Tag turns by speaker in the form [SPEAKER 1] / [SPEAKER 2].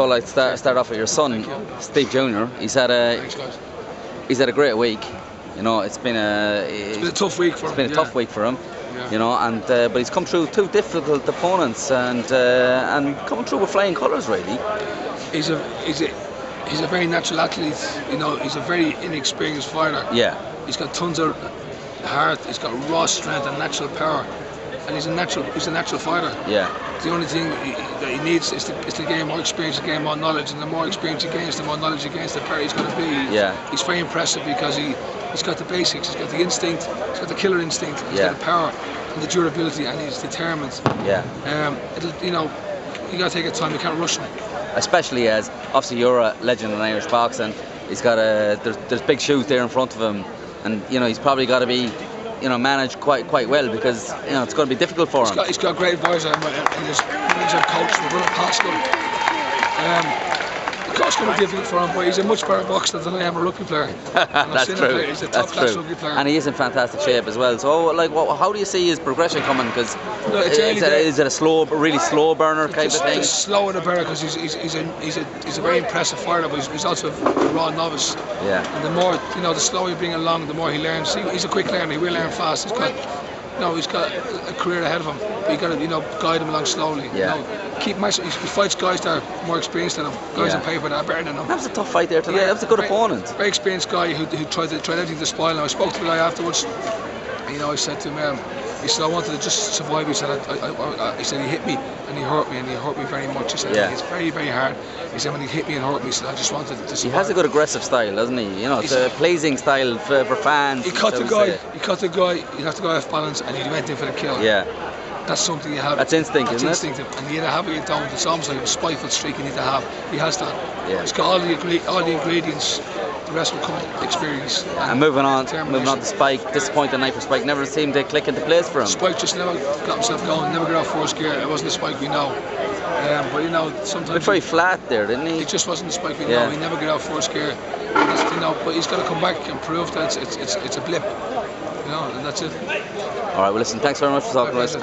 [SPEAKER 1] Well, I'd start off with your son, Steve Jr.
[SPEAKER 2] Thanks, guys.
[SPEAKER 1] He's had a great week. You know, it's been
[SPEAKER 2] a tough week for him.
[SPEAKER 1] It's been a tough week for him.
[SPEAKER 2] Yeah.
[SPEAKER 1] You know, and but he's come through two difficult opponents and coming through with flying colours, really.
[SPEAKER 2] He's a very natural athlete. You know, he's a very inexperienced fighter.
[SPEAKER 1] Yeah. He's
[SPEAKER 2] got tons of heart. He's got raw strength and natural power, and he's a natural fighter.
[SPEAKER 1] Yeah.
[SPEAKER 2] The only thing that he needs is to gain more experience, to gain more knowledge, and the more experience he gains, the more knowledge he gains, the better he's going to be.
[SPEAKER 1] Yeah.
[SPEAKER 2] He's very impressive because he's got the basics, he's got the instinct, he's got the killer instinct, he's got the power and the durability, and he's determined.
[SPEAKER 1] Yeah.
[SPEAKER 2] You know, you got to take your time. You can't rush him.
[SPEAKER 1] Especially as obviously you're a legend in Irish boxing. He's got there's big shoes there in front of him, and you know he's probably got to be, you know, managed quite well, because you know it's going to be difficult for him.
[SPEAKER 2] He's got a great advisor and his manager coach, my brother Pascal. It's going to be difficult for him, but he's a much better boxer than I am a rugby player.
[SPEAKER 1] That's true.
[SPEAKER 2] He's a top-class rugby player,
[SPEAKER 1] and he is in fantastic shape as well. So, like, how do you see his progression coming? Because is it a really slow burner type of thing?
[SPEAKER 2] It's slow and a burner because he's a very impressive fighter, but he's also a raw novice.
[SPEAKER 1] Yeah.
[SPEAKER 2] And the more, you know, the slower you bring along, the more he learns. He's a quick learner. He will learn fast. He's got a career ahead of him, but you got to, you know, guide him along slowly.
[SPEAKER 1] Yeah.
[SPEAKER 2] You know, he fights guys that are more experienced than him, guys on paper that are better than him.
[SPEAKER 1] That was a tough fight there tonight. That was a good opponent.
[SPEAKER 2] Very experienced guy who tried everything to spoil him. I spoke to the guy afterwards. You know, I said to him, he said, I wanted to just survive. He said, he said he hit me and he hurt me very much. He said, it's very, very hard. He said, when he hit me and hurt me, he said, I just wanted to survive.
[SPEAKER 1] He has a good aggressive style, doesn't he? You know, it's a pleasing style for fans.
[SPEAKER 2] He cut the guy, he knocked the guy off balance, and he went in for the kill.
[SPEAKER 1] Yeah.
[SPEAKER 2] That's something you have.
[SPEAKER 1] That's instinct,
[SPEAKER 2] isn't it? That's instinctive, and you either have it or you don't. It's almost like a spiteful streak you need to have. He has that.
[SPEAKER 1] Yeah.
[SPEAKER 2] He's got all the ingredients. The rest will come with experience.
[SPEAKER 1] And moving on to Spike. Disappointing night for Spike. Never seemed to click into place for him.
[SPEAKER 2] Spike just never got himself going. Never got off first gear. It wasn't the Spike we know. But you know, sometimes. He
[SPEAKER 1] went very flat there, didn't he?
[SPEAKER 2] It just wasn't the Spike we know. He never got off first gear. You know, but he's got to come back and prove that it's a blip. You know, and that's it.
[SPEAKER 1] All right. Well, listen. Thanks very much for talking to us.